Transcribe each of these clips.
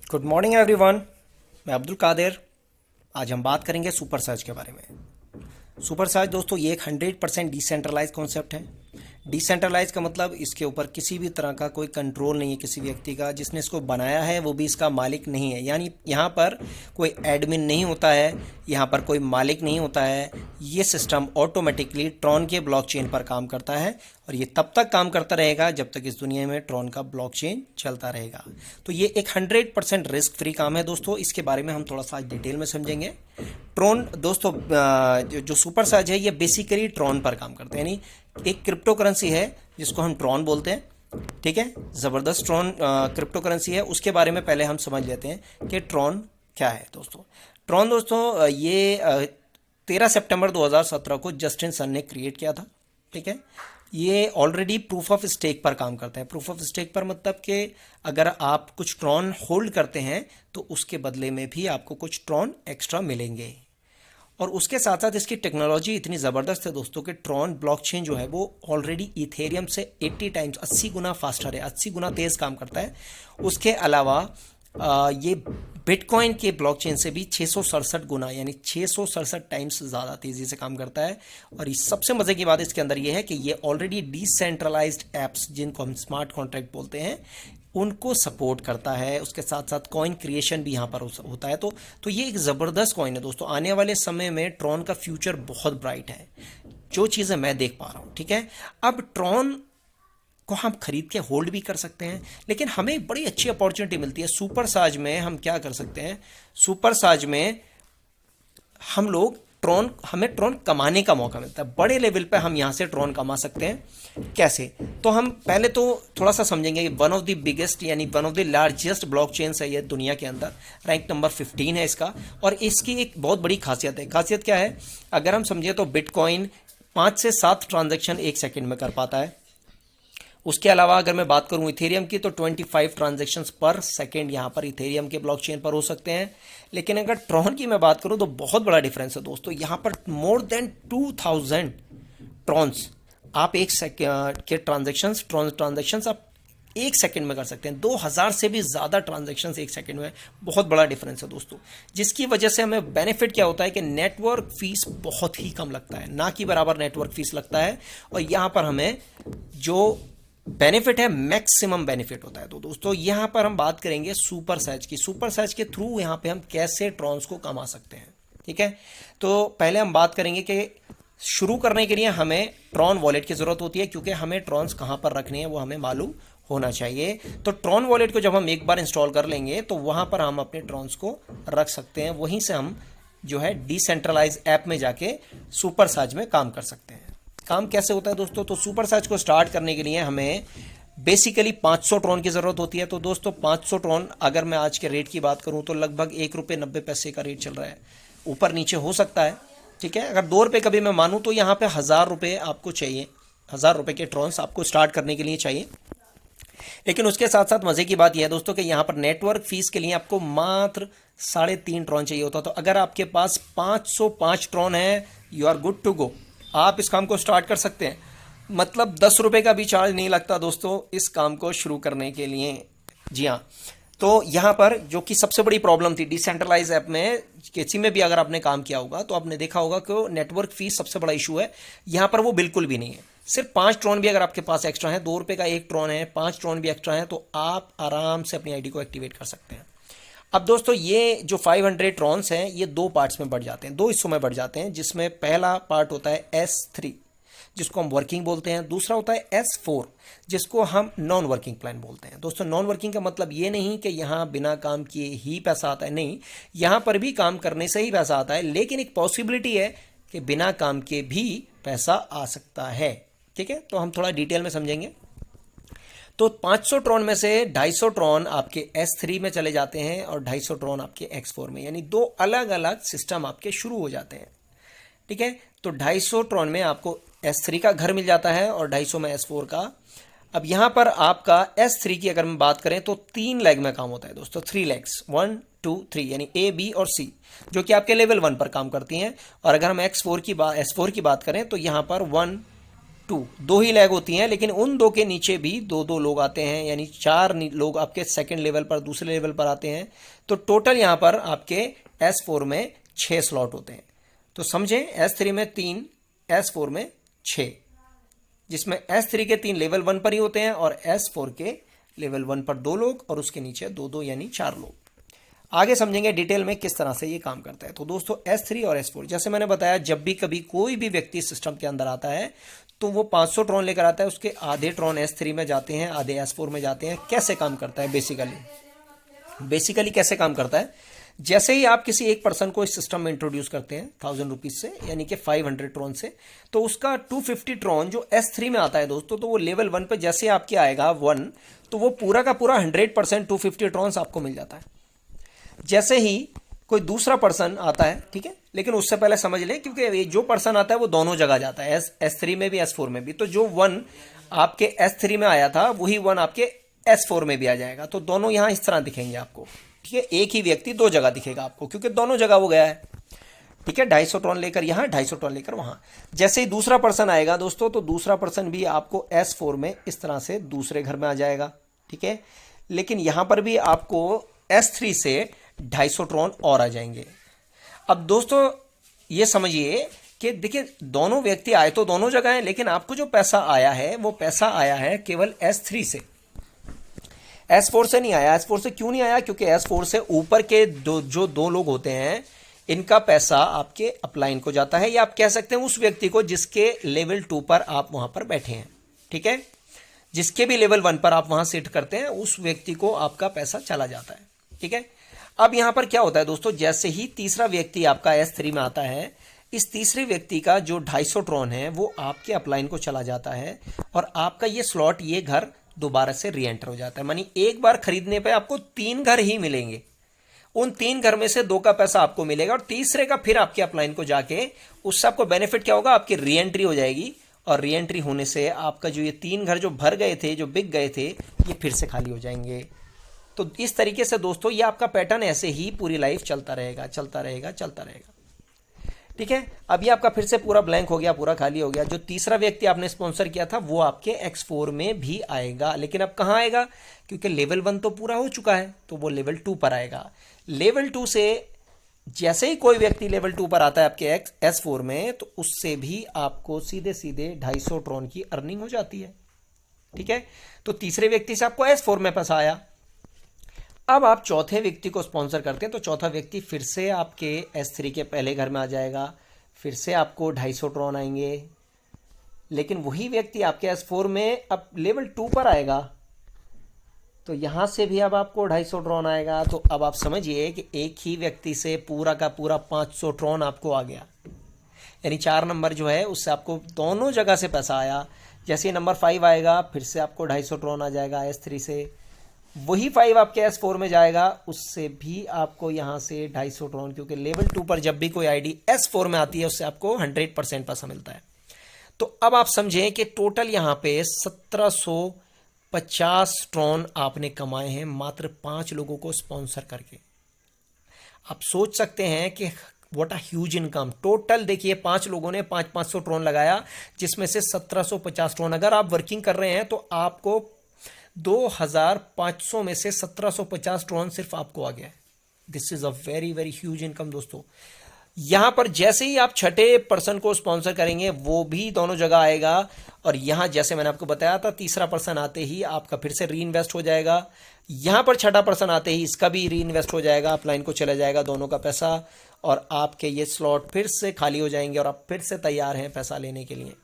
Good morning everyone. मैं अब्दुल कादिर। आज हम बात करेंगे सुपर सर्च के बारे में। सुपर सर्च दोस्तों ये एक 100% डिसेंट्रलाइज कॉन्सेप्ट है। डिसेंट्रलाइज का मतलब इसके ऊपर किसी भी तरह का कोई कंट्रोल नहीं है किसी व्यक्ति का। जिसने इसको बनाया है वो भी इसका मालिक नहीं है, यानी यहाँ पर कोई एडमिन नहीं होता है, यहाँ पर कोई मालिक नहीं होता है। ये सिस्टम ऑटोमेटिकली ट्रॉन के ब्लॉकचेन पर काम करता है और ये तब तक काम करता रहेगा जब तक इस दुनिया में ट्रॉन का ब्लॉकचेन चलता रहेगा। तो ये एक 100% रिस्क फ्री काम है दोस्तों। इसके बारे में हम थोड़ा सा डिटेल में समझेंगे। ट्रॉन दोस्तों जो सुपर सर्च है ये बेसिकली ट्रॉन पर काम करते हैं, यानी एक क्रिप्टो करेंसी है जिसको हम ट्रॉन बोलते हैं। ठीक है, ज़बरदस्त ट्रॉन क्रिप्टो करेंसी है। उसके बारे में पहले हम समझ लेते हैं कि ट्रॉन क्या है दोस्तों। ट्रॉन दोस्तों ये 13 सितंबर 2017 को जस्टिन सन ने क्रिएट किया था। ठीक है, ये ऑलरेडी प्रूफ ऑफ स्टेक पर काम करता है। प्रूफ ऑफ स्टेक पर मतलब कि अगर आप कुछ ट्रॉन होल्ड करते हैं तो उसके बदले में भी आपको कुछ ट्रॉन एक्स्ट्रा मिलेंगे। और उसके साथ साथ इसकी टेक्नोलॉजी इतनी ज़बरदस्त है दोस्तों कि ट्रॉन ब्लॉकचेन जो है वो ऑलरेडी इथेरियम से 80 टाइम्स 80 गुना फास्टर है, 80 गुना तेज़ काम करता है। उसके अलावा ये बिटकॉइन के ब्लॉकचेन से भी 667 गुना यानी 667 टाइम्स ज़्यादा तेज़ी से काम करता है। और इस सबसे मज़े की बात इसके अंदर ये है कि ये ऑलरेडी डिसेंट्रलाइज्ड ऐप्स जिनको हम स्मार्ट कॉन्ट्रैक्ट बोलते हैं उनको सपोर्ट करता है। उसके साथ साथ कॉइन क्रिएशन भी यहाँ पर होता है। तो ये एक ज़बरदस्त कॉइन है दोस्तों। आने वाले समय में ट्रॉन का फ्यूचर बहुत ब्राइट है, जो चीज़ें मैं देख पा रहा हूँ। ठीक है, अब ट्रॉन को हम खरीद के होल्ड भी कर सकते हैं, लेकिन हमें बड़ी अच्छी अपॉर्चुनिटी मिलती है सुपर साज में। हम क्या कर सकते हैं, सुपर साज में हम लोग हमें ट्रॉन कमाने का मौका मिलता है। बड़े लेवल पे हम यहाँ से ट्रॉन कमा सकते हैं। कैसे, तो हम पहले तो थोड़ा सा समझेंगे। वन ऑफ द बिगेस्ट यानी one of the largest blockchain है ये दुनिया के अंदर। रैंक नंबर 15 है इसका। और इसकी एक बहुत बड़ी खासियत है। खासियत क्या है, अगर हम समझे तो बिटकॉइन 5 से 7 ट्रांजेक्शन एक सेकेंड में कर पाता है। उसके अलावा अगर मैं बात करूं इथेरियम की तो 25 ट्रांजैक्शंस पर सेकेंड यहाँ पर इथेरियम के ब्लॉकचेन पर हो सकते हैं। लेकिन अगर ट्रॉन की मैं बात करूं तो बहुत बड़ा डिफरेंस है दोस्तों। यहाँ पर मोर देन 2000 ट्रॉन्स आप एक सेकेंड के ट्रांजैक्शंस आप एक सेकंड में कर सकते हैं। 2000 से भी ज़्यादा ट्रांजैक्शंस एक सेकंड में, बहुत बड़ा डिफरेंस है दोस्तों। जिसकी वजह से हमें बेनिफिट क्या होता है कि नेटवर्क फीस बहुत ही कम लगता है, ना कि बराबर नेटवर्क फीस लगता है। और यहाँ पर हमें जो बेनिफिट है मैक्सिमम बेनिफिट होता है। तो दोस्तों यहाँ पर हम बात करेंगे सुपर सर्च की। सुपर सर्च के थ्रू यहाँ पे हम कैसे ट्रॉन्स को कमा सकते हैं। ठीक है, तो पहले हम बात करेंगे कि शुरू करने के लिए हमें ट्रॉन वॉलेट की ज़रूरत होती है, क्योंकि हमें ट्रॉन्स कहाँ पर रखने हैं वो हमें मालूम होना चाहिए। तो ट्रॉन वॉलेट को जब हम एक बार इंस्टॉल कर लेंगे तो वहाँ पर हम अपने ट्रॉन्स को रख सकते हैं। वहीं से हम जो है डिसेंट्रलाइज ऐप में जाके सुपर सर्च में काम कर सकते हैं। काम कैसे होता है दोस्तों, तो सुपर सर्च को स्टार्ट करने के लिए हमें बेसिकली 500 ट्रॉन की ज़रूरत होती है। तो दोस्तों 500 ट्रॉन अगर मैं आज के रेट की बात करूं तो लगभग ₹1.90 का रेट चल रहा है, ऊपर नीचे हो सकता है। ठीक है, अगर ₹2 कभी मैं मानूं तो यहाँ पे ₹1000 आपको चाहिए। ₹1000 के ट्रॉन्स आपको स्टार्ट करने के लिए चाहिए। लेकिन उसके साथ साथ मज़े की बात यह है दोस्तों कि यहाँ पर नेटवर्क फीस के लिए आपको मात्र 3.5 ट्रॉन चाहिए होता। तो अगर आपके पास 505 ट्रॉन है, you are good to go. आप इस काम को स्टार्ट कर सकते हैं। मतलब ₹10 का भी चार्ज नहीं लगता दोस्तों इस काम को शुरू करने के लिए। जी हाँ, तो यहाँ पर जो कि सबसे बड़ी प्रॉब्लम थी डिसेंट्रलाइज ऐप में, किसी में भी अगर आपने काम किया होगा तो आपने देखा होगा कि नेटवर्क फीस सबसे बड़ा इशू है। यहाँ पर वो बिल्कुल भी नहीं है। सिर्फ 5 ट्रॉन भी अगर आपके पास एक्स्ट्रा है, ₹2 का एक ट्रॉन है, 5 ट्रॉन भी एक्स्ट्रा है, तो आप आराम से अपनी आईडी को एक्टिवेट कर सकते हैं। अब दोस्तों ये जो 500 ट्रॉन्स हैं ये 2 पार्ट्स में बढ़ जाते हैं, 2 हिस्सों में बढ़ जाते हैं। जिसमें पहला पार्ट होता है S3 जिसको हम वर्किंग बोलते हैं। दूसरा होता है S4 जिसको हम नॉन वर्किंग प्लान बोलते हैं। दोस्तों नॉन वर्किंग का मतलब ये नहीं कि यहाँ बिना काम किए ही पैसा आता है, नहीं, यहाँ पर भी काम करने से ही पैसा आता है। लेकिन एक पॉसिबिलिटी है कि बिना काम के भी पैसा आ सकता है। ठीक है, तो हम थोड़ा डिटेल में समझेंगे। तो 500 ट्रॉन में से 250 ट्रॉन आपके S3 में चले जाते हैं और 250 ट्रॉन आपके X4 में, यानी 2 अलग अलग सिस्टम आपके शुरू हो जाते हैं। ठीक है, तो 250 ट्रॉन में आपको S3 का घर मिल जाता है और 250 में S4 का। अब यहाँ पर आपका S3 की अगर हम बात करें तो 3 लेग में काम होता है दोस्तों, 3 लेग्स 1 2 3 यानी A B और C जो कि आपके लेवल 1 पर काम करती हैं। और अगर हम S4 की बात करें तो यहाँ पर 1 2, 2 ही लैग होती हैं, लेकिन उन 2 के नीचे भी 2 लोग आते हैं, यानी 4 लोग आपके सेकंड लेवल पर, दूसरे लेवल पर आते हैं। तो टोटल यहाँ पर आपके S4 में 6 स्लॉट होते हैं। तो समझें, S3 में 3, S4 में 6, जिसमें S3 के 3 लेवल 1 पर ही होते हैं और S4 के लेवल 1 पर 2 लोग और उसके नीचे 2 यानी 4 लोग। आगे समझेंगे डिटेल में किस तरह से ये काम करता है। तो दोस्तों S3 और S4, जैसे मैंने बताया, जब भी कभी कोई भी व्यक्ति सिस्टम के अंदर आता है तो वो 500 ट्रॉन लेकर आता है, उसके आधे ट्रॉन S3 में जाते हैं, आधे S4 में जाते हैं। कैसे काम करता है बेसिकली कैसे काम करता है, जैसे ही आप किसी एक पर्सन को इस सिस्टम में इंट्रोड्यूस करते हैं 1000 रुपीज से, यानी कि 500 ट्रॉन से, तो उसका 250 ट्रॉन जो S3 में आता है दोस्तों, तो वो लेवल 1 पे जैसे आपके आएगा 1, तो वो पूरा का पूरा 100% 250 ट्रॉन्स आपको मिल जाता है। जैसे ही कोई दूसरा पर्सन आता है, ठीक है, लेकिन उससे पहले समझ लें, क्योंकि ये जो पर्सन आता है वो दोनों जगह जाता है, S3 में भी S4 में भी। तो जो 1 आपके S3 में आया था वही 1 आपके S4 में भी आ जाएगा। तो दोनों यहां इस तरह दिखेंगे आपको, ठीक है। एक ही व्यक्ति 2 जगह दिखेगा आपको, क्योंकि दोनों जगह वो गया है, ठीक है। 250 ट्रॉन लेकर यहां, 250 ट्रॉन लेकर वहां। जैसे ही दूसरा पर्सन आएगा दोस्तों, तो दूसरा पर्सन भी आपको S4 में इस तरह से दूसरे घर में आ जाएगा, ठीक है। लेकिन यहां पर भी आपको S3 से 250 ट्रॉन और आ जाएंगे। अब दोस्तों ये समझिए कि देखिए, दोनों व्यक्ति आए तो दोनों जगह हैं, लेकिन आपको जो पैसा आया है वो पैसा आया है केवल S3 से, S4 से नहीं आया। S4 से क्यों नहीं आया? क्योंकि S4 से ऊपर के जो 2 लोग होते हैं, इनका पैसा आपके अपलाइन को जाता है, या आप कह सकते हैं उस व्यक्ति को जिसके लेवल 2 पर आप वहां पर बैठे हैं, ठीक है। जिसके भी लेवल 1 पर आप वहां सेट करते हैं, उस व्यक्ति को आपका पैसा चला जाता है, ठीक है। अब यहां पर क्या होता है दोस्तों, जैसे ही तीसरा व्यक्ति आपका S3 में आता है, इस तीसरे व्यक्ति का जो 250 ट्रॉन है वो आपके अपलाइन को चला जाता है और आपका ये स्लॉट, ये घर दोबारा से री एंटर हो जाता है। मानी एक बार खरीदने पे आपको 3 घर ही मिलेंगे, उन 3 घर में से 2 का पैसा आपको मिलेगा और तीसरे का फिर आपके अपलाइन को जाके, उससे आपको बेनिफिट क्या होगा, आपकी री एंट्री हो जाएगी। और री एंट्री होने से आपका जो ये 3 घर जो भर गए थे, जो बिक गए थे, ये फिर से खाली हो जाएंगे। तो इस तरीके से दोस्तों ये आपका पैटर्न ऐसे ही पूरी लाइफ चलता रहेगा, चलता रहेगा, चलता रहेगा, ठीक है। अभी आपका फिर से पूरा ब्लैंक हो गया, पूरा खाली हो गया। जो तीसरा व्यक्ति आपने स्पॉन्सर किया था वो आपके X4 में भी आएगा, लेकिन अब कहां आएगा, क्योंकि लेवल 1 तो पूरा हो चुका है, तो वो लेवल 2 पर आएगा। लेवल 2 से जैसे ही कोई व्यक्ति लेवल 2 पर आता है आपके S4 में, तो उससे भी आपको सीधे सीधे 250 ट्रॉन की अर्निंग हो जाती है, ठीक है। तो तीसरे व्यक्ति से आपको S4 में पैसा आया। अब आप चौथे व्यक्ति को स्पॉन्सर करते हैं, तो चौथा व्यक्ति फिर से आपके S3 के पहले घर में आ जाएगा, फिर से आपको 250 ट्रॉन आएंगे, लेकिन वही व्यक्ति आपके S4 में अब लेवल 2 पर आएगा, तो यहां से भी अब आपको 250 ट्रॉन आएगा। तो अब आप समझिए कि एक ही व्यक्ति से पूरा का पूरा 500 ट्रॉन आपको आ गया, यानी 4 नंबर जो है उससे आपको दोनों जगह से पैसा आया। जैसे नंबर 5 आएगा, फिर से आपको 250 ट्रॉन आ जाएगा S3 से, वही 5 आपके S4 में जाएगा, उससे भी आपको यहां से 250 ट्रॉन, क्योंकि लेवल 2 पर जब भी कोई आईडी S4 में आती है उससे आपको 100% पैसा मिलता है। तो अब आप समझें कि टोटल यहां पे 1750 ट्रॉन आपने कमाए हैं मात्र 5 लोगों को स्पॉन्सर करके। आप सोच सकते हैं कि what a huge income. Total देखिए 5 लोगों ने 500 ट्रॉन लगाया, जिसमें से 1750 ट्रॉन। अगर आप वर्किंग कर रहे हैं तो आपको 2500 में से 1750 ट्रॉन सिर्फ आपको आ गया है। This is a very very huge income दोस्तों। यहां पर जैसे ही आप छठे पर्सन को स्पॉन्सर करेंगे, वो भी दोनों जगह आएगा, और यहां जैसे मैंने आपको बताया था, तीसरा पर्सन आते ही आपका फिर से री इन्वेस्ट हो जाएगा। यहां पर छठा पर्सन आते ही इसका भी री इन्वेस्ट हो जाएगा, अपलाइन को चला जाएगा दोनों का पैसा, और आपके ये स्लॉट फिर से खाली हो जाएंगे और आप फिर से तैयार हैं पैसा लेने के लिए।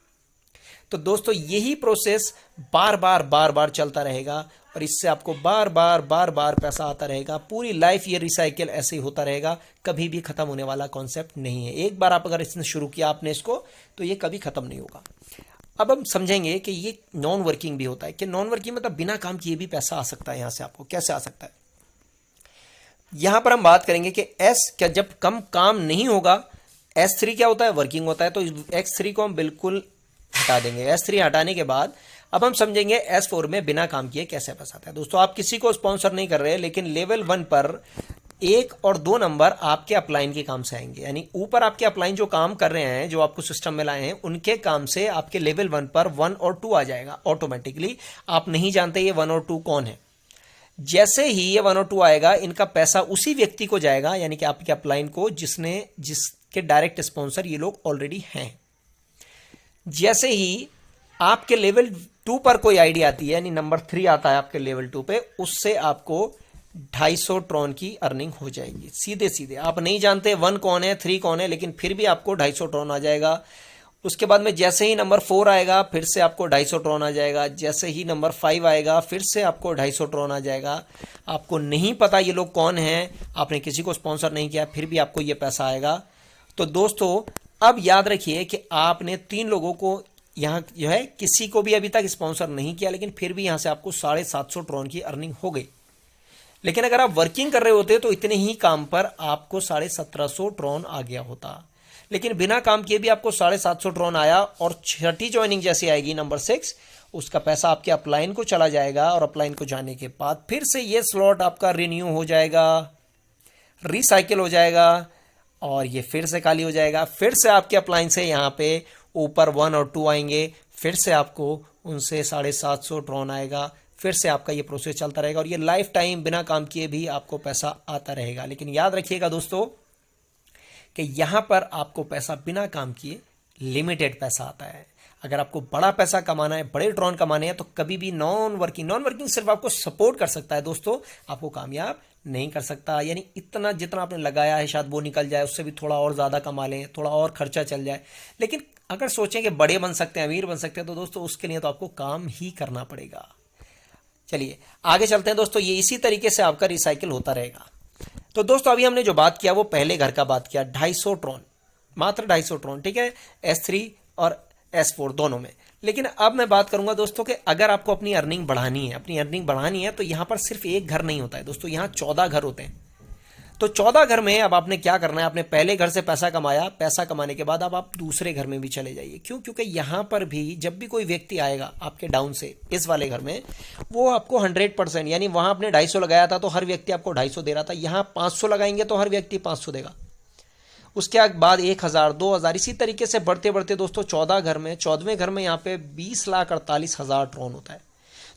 तो दोस्तों यही प्रोसेस बार बार चलता रहेगा, और इससे आपको बार बार पैसा आता रहेगा। पूरी लाइफ ये रिसाइकिल ऐसे ही होता रहेगा, कभी भी खत्म होने वाला कॉन्सेप्ट नहीं है। एक बार आप अगर इसने शुरू किया आपने इसको, तो ये कभी खत्म नहीं होगा। अब हम समझेंगे कि ये नॉन वर्किंग भी होता है। कि नॉन वर्किंग मतलब बिना काम किए भी पैसा आ सकता है। यहां से आपको कैसे आ सकता है, यहां पर हम बात करेंगे कि क्या जब कम काम नहीं होगा, S3 क्या होता है, वर्किंग होता है। तो X3 को हम बिल्कुल हटा देंगे। S3 हटाने के बाद अब हम समझेंगे S4 में बिना काम किए कैसे पैसा आता है। दोस्तों आप किसी को स्पॉन्सर नहीं कर रहे, लेकिन लेवल 1 पर 1 और 2 नंबर आपके अपलाइन के काम से आएंगे, यानी ऊपर आपके अपलाइन जो काम कर रहे हैं, जो आपको सिस्टम में लाए हैं, उनके काम से आपके लेवल 1 पर 1 और 2 आ जाएगा ऑटोमेटिकली। आप नहीं जानते ये 1 और 2 कौन है। जैसे ही ये 1 और 2 आएगा, इनका पैसा उसी व्यक्ति को जाएगा, यानी कि आपके अपलाइन को, जिसके डायरेक्ट स्पॉन्सर ये लोग ऑलरेडी हैं। जैसे ही आपके लेवल 2 पर कोई आईडी आती है, यानी नंबर 3 आता है आपके लेवल 2 पे, उससे आपको 250 ट्रॉन की अर्निंग हो जाएगी सीधे सीधे। आप नहीं जानते 1 कौन है, 3 कौन है, लेकिन फिर भी आपको 250 ट्रॉन आ जाएगा। उसके बाद में जैसे ही नंबर 4 आएगा, फिर से आपको 250 ट्रॉन आ जाएगा। जैसे ही नंबर 5 आएगा, फिर से आपको 250 ट्रॉन आ जाएगा। आपको नहीं पता ये लोग कौन हैं, आपने किसी को स्पॉन्सर नहीं किया, फिर भी आपको ये पैसा आएगा। तो दोस्तों अब याद रखिए कि आपने 3 लोगों को यहाँ जो है, किसी को भी अभी तक स्पॉन्सर नहीं किया, लेकिन फिर भी यहाँ से आपको 750 ट्रॉन की अर्निंग हो गई। लेकिन अगर आप वर्किंग कर रहे होते तो इतने ही काम पर आपको 1750 ट्रॉन आ गया होता। लेकिन बिना काम किए भी आपको 750 ट्रॉन आया, और छठी ज्वाइनिंग जैसी आएगी नंबर 6, उसका पैसा आपके अपलाइन को चला जाएगा, और अपलाइन को जाने के बाद फिर से ये स्लॉट आपका रिन्यू हो जाएगा, रिसाइकिल हो जाएगा, और ये फिर से खाली हो जाएगा। फिर से आपके अपलाइन से यहाँ पे ऊपर 1 और 2 आएंगे, फिर से आपको उनसे 750 ट्रॉन आएगा, फिर से आपका ये प्रोसेस चलता रहेगा, और ये लाइफ टाइम बिना काम किए भी आपको पैसा आता रहेगा। लेकिन याद रखिएगा दोस्तों कि यहाँ पर आपको पैसा बिना काम किए लिमिटेड पैसा आता है। अगर आपको बड़ा पैसा कमाना है, बड़े ट्रॉन कमाने हैं, तो कभी भी नॉन वर्किंग सिर्फ आपको सपोर्ट कर सकता है दोस्तों, आपको कामयाब नहीं कर सकता। यानी इतना जितना आपने लगाया है शायद वो निकल जाए, उससे भी थोड़ा और ज़्यादा कमा लें, थोड़ा और खर्चा चल जाए। लेकिन अगर सोचें कि बड़े बन सकते हैं, अमीर बन सकते हैं, तो दोस्तों उसके लिए तो आपको काम ही करना पड़ेगा। चलिए आगे चलते हैं दोस्तों। ये इसी तरीके से आपका रिसाइकिल होता रहेगा। तो दोस्तों अभी हमने जो बात किया वो पहले घर का बात किया, 250 ट्रॉन, मात्र 250 ट्रॉन, ठीक है, S3 और S4 दोनों में। लेकिन अब मैं बात करूंगा दोस्तों कि अगर आपको अपनी अर्निंग बढ़ानी है, तो यहां पर सिर्फ एक घर नहीं होता है दोस्तों, यहां 14 घर होते हैं। तो 14 घर में अब आपने क्या करना है, आपने पहले घर से पैसा कमाया, पैसा कमाने के बाद अब आप दूसरे घर में भी चले जाइए। क्यों? क्योंकि यहां पर भी जब भी कोई व्यक्ति आएगा आपके डाउन से इस वाले घर में, वो आपको 100%, यानी वहां आपने 250 लगाया था तो हर व्यक्ति आपको 250 दे रहा था, यहां 500 लगाएंगे तो हर व्यक्ति 500 देगा। उसके बाद 1000, 2000, इसी तरीके से बढ़ते बढ़ते दोस्तों 14वें घर में यहाँ पे 20,48,000 ट्रॉन होता है।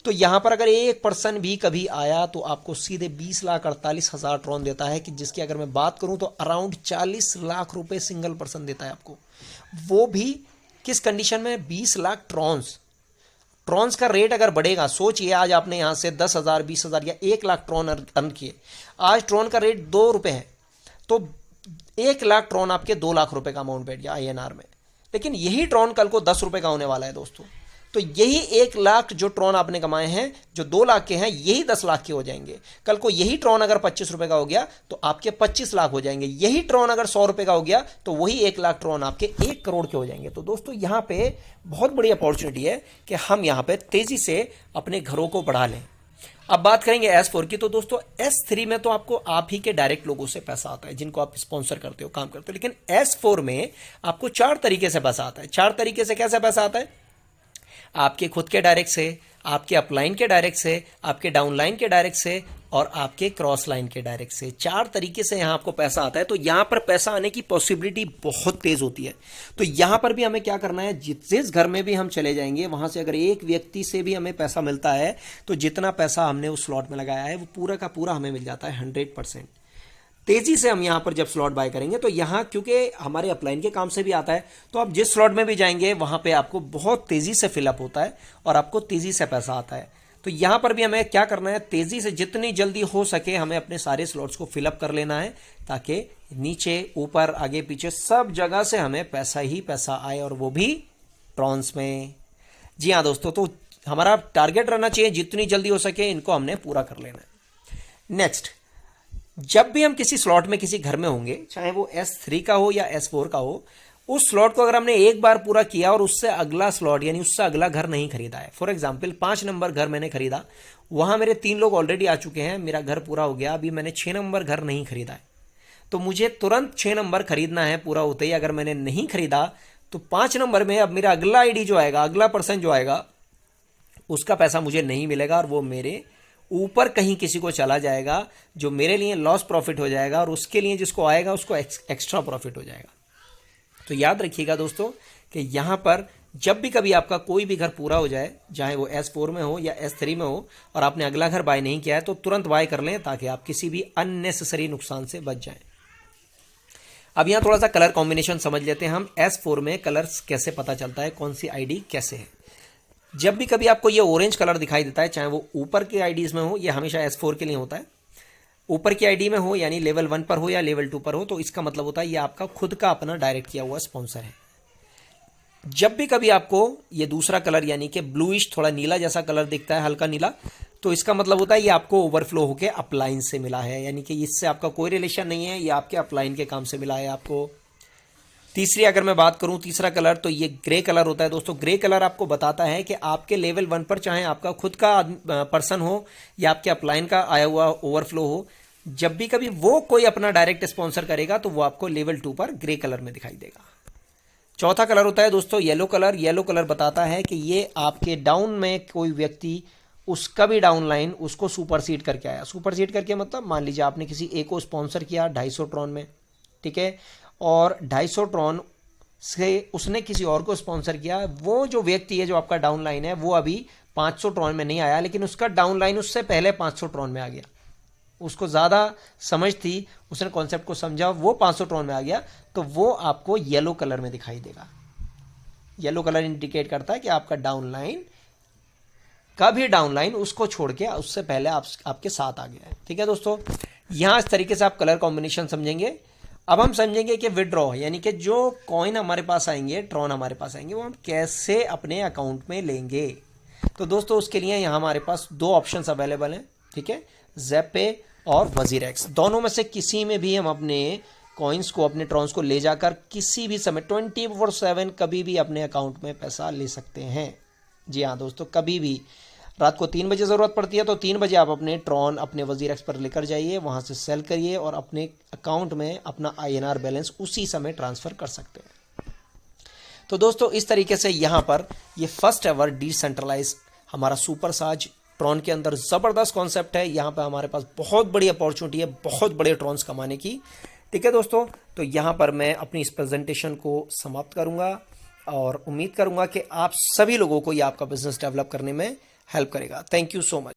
तो यहाँ पर अगर एक पर्सन भी कभी आया तो आपको सीधे 20,48,000 ट्रॉन देता है, कि जिसकी अगर मैं बात करूं तो अराउंड 40 लाख रुपए सिंगल पर्सन देता है आपको। वो भी किस कंडीशन में? 20 लाख ट्रॉन्स का रेट अगर बढ़ेगा, सोचिए आज आपने यहाँ से 10,000, 20,000 या 1 लाख ट्रॉन अर्न किए, आज ट्रॉन का रेट 2 रुपए है, तो 1 लाख ट्रॉन आपके 2 लाख रुपए का अमाउंट बैठ गया INR में। लेकिन यही ट्रॉन कल को 10 रुपए का होने वाला है दोस्तों। तो यही 1 लाख जो ट्रॉन आपने कमाए हैं, जो 2 लाख के हैं, यही 10 लाख के हो जाएंगे। कल को यही ट्रॉन अगर 25 रुपए का हो गया तो आपके 25 लाख हो जाएंगे। यही ट्रॉन अगर 100 रुपए का हो गया तो वही 1 लाख ट्रॉन आपके 1 करोड़ के हो जाएंगे। तो दोस्तों यहाँ पे बहुत बड़ी अपॉर्चुनिटी है कि हम यहाँ पे तेजी से अपने घरों को बढ़ा लें। अब बात करेंगे S4 की। तो दोस्तों S3 में तो आपको आप ही के डायरेक्ट लोगों से पैसा आता है, जिनको आप स्पॉन्सर करते हो, काम करते हो। लेकिन S4 में आपको 4 तरीके से पैसा आता है। 4 तरीके से कैसे पैसा आता है? आपके खुद के डायरेक्ट से, आपके अपलाइन के डायरेक्ट से, आपके डाउनलाइन के डायरेक्ट से, और आपके क्रॉस लाइन के डायरेक्ट से। 4 तरीके से यहां आपको पैसा आता है। तो यहां पर पैसा आने की पॉसिबिलिटी बहुत तेज होती है। तो यहां पर भी हमें क्या करना है, जिस घर में भी हम चले जाएंगे वहां से अगर एक व्यक्ति से भी हमें पैसा मिलता है तो जितना पैसा हमने उस स्लॉट में लगाया है वो पूरा का पूरा हमें मिल जाता है 100%। तेजी से हम यहाँ पर जब स्लॉट बाय करेंगे तो यहाँ क्योंकि हमारे अपलाइन के काम से भी आता है, तो आप जिस स्लॉट में भी जाएंगे वहां पे आपको बहुत तेजी से फिलअप होता है और आपको तेजी से पैसा आता है। तो यहाँ पर भी हमें क्या करना है, तेजी से जितनी जल्दी हो सके हमें अपने सारे स्लॉट्स को फिलअप कर लेना है, ताकि नीचे ऊपर आगे पीछे सब जगह से हमें पैसा ही पैसा आए, और वो भी ट्रॉन्स में। जी हाँ दोस्तों, तो हमारा टारगेट रहना चाहिए जितनी जल्दी हो सके इनको हमने पूरा कर लेना है। नेक्स्ट, जब भी हम किसी स्लॉट में किसी घर में होंगे, चाहे वो S3 का हो या S4 का हो, उस स्लॉट को अगर हमने एक बार पूरा किया और उससे अगला स्लॉट यानी उससे अगला घर नहीं खरीदा है, फॉर एग्जांपल 5 नंबर घर मैंने खरीदा, वहां मेरे 3 लोग ऑलरेडी आ चुके हैं, मेरा घर पूरा हो गया, अभी मैंने 6 नंबर घर नहीं खरीदा है, तो मुझे तुरंत 6 नंबर खरीदना है पूरा होते ही। अगर मैंने नहीं खरीदा तो 5 नंबर में अब मेरा अगला आईडी जो आएगा, अगला पर्सन जो आएगा, उसका पैसा मुझे नहीं मिलेगा और वो मेरे ऊपर कहीं किसी को चला जाएगा, जो मेरे लिए लॉस प्रॉफिट हो जाएगा, और उसके लिए जिसको आएगा उसको एक्स्ट्रा प्रॉफिट हो जाएगा। तो याद रखिएगा दोस्तों कि यहाँ पर जब भी कभी आपका कोई भी घर पूरा हो जाए, चाहे वो S4 में हो या S3 में हो, और आपने अगला घर बाय नहीं किया है, तो तुरंत बाय कर लें ताकि आप किसी भी अननेसेसरी नुकसान से बच जाएं। अब यहाँ थोड़ा सा कलर कॉम्बिनेशन समझ लेते हैं हम। S4 में कलर्स कैसे पता चलता है, कौन सी आईडी कैसे है। जब भी कभी आपको ये ऑरेंज कलर दिखाई देता है, चाहे वो ऊपर के आईडीज में हो, ये हमेशा S4 के लिए होता है, ऊपर की आईडी में हो यानी लेवल 1 पर हो या लेवल 2 पर हो, तो इसका मतलब होता है ये आपका खुद का अपना डायरेक्ट किया हुआ स्पॉन्सर है। जब भी कभी आपको ये दूसरा कलर यानी कि ब्लूइश थोड़ा नीला जैसा कलर दिखता है, हल्का नीला, तो इसका मतलब होता है ये आपको ओवरफ्लो होके अपलाइन से मिला है, यानी कि इससे आपका कोई रिलेशन नहीं है, ये आपके अपलाइन के काम से मिला है आपको। तीसरी अगर मैं बात करूं, तीसरा कलर, तो ये ग्रे कलर होता है दोस्तों। ग्रे कलर आपको बताता है कि आपके लेवल 1 पर, चाहे आपका खुद का पर्सन हो या आपके अपलाइन का आया हुआ ओवरफ्लो हो, जब भी कभी वो कोई अपना डायरेक्ट स्पॉन्सर करेगा तो वो आपको लेवल 2 पर ग्रे कलर में दिखाई देगा। चौथा कलर होता है दोस्तों येलो कलर। येलो कलर बताता है कि ये आपके डाउन में कोई व्यक्ति, उसका भी डाउन लाइन उसको सुपरसीड करके आया। सुपरसीड करके मतलब मान लीजिए आपने किसी एक को स्पॉन्सर किया 250 ट्रॉन में, ठीक है, और 250 ट्रॉन से उसने किसी और को स्पॉन्सर किया। वो जो व्यक्ति है जो आपका डाउन लाइन है वो अभी 500 ट्रॉन में नहीं आया, लेकिन उसका डाउन लाइन उससे पहले 500 ट्रॉन में आ गया। उसको ज़्यादा समझ थी, उसने कॉन्सेप्ट को समझा, वो 500 ट्रॉन में आ गया, तो वो आपको येलो कलर में दिखाई देगा। येलो कलर इंडिकेट करता है कि आपका डाउन लाइन का भी डाउन लाइन उसको छोड़ के उससे पहले आपके साथ आ गया है। ठीक है दोस्तों, यहां इस तरीके से आप कलर कॉम्बिनेशन समझेंगे। अब हम समझेंगे कि विड्रॉ यानी कि जो कॉइन हमारे पास आएंगे, ट्रॉन हमारे पास आएंगे, वो हम कैसे अपने अकाउंट में लेंगे। तो दोस्तों उसके लिए यहाँ हमारे पास दो ऑप्शंस अवेलेबल हैं, ठीक है, ज़ेपे और वजीरेक्स। दोनों में से किसी में भी हम अपने कॉइन्स को, अपने ट्रॉन्स को ले जाकर किसी भी समय 24/7 कभी भी अपने अकाउंट में पैसा ले सकते हैं। जी हाँ दोस्तों, कभी भी रात को 3 बजे ज़रूरत पड़ती है तो 3 बजे आप अपने ट्रॉन अपने वजीरेक्स पर लेकर जाइए, वहाँ से सेल करिए और अपने अकाउंट में अपना INR बैलेंस उसी समय ट्रांसफ़र कर सकते हैं। तो दोस्तों इस तरीके से यहाँ पर ये फर्स्ट एवर डिसेंट्रलाइज हमारा सुपर साज ट्रॉन के अंदर ज़बरदस्त कॉन्सेप्ट है। यहाँ पर हमारे पास बहुत बड़ी अपॉर्चुनिटी है बहुत बड़े ट्रॉन्स कमाने की। ठीक है दोस्तों, तो यहाँ पर मैं अपनी इस प्रेजेंटेशन को समाप्त करूँगा और उम्मीद करूँगा कि आप सभी लोगों को ये आपका बिजनेस डेवलप करने में हेल्प करेगा। Thank you so much.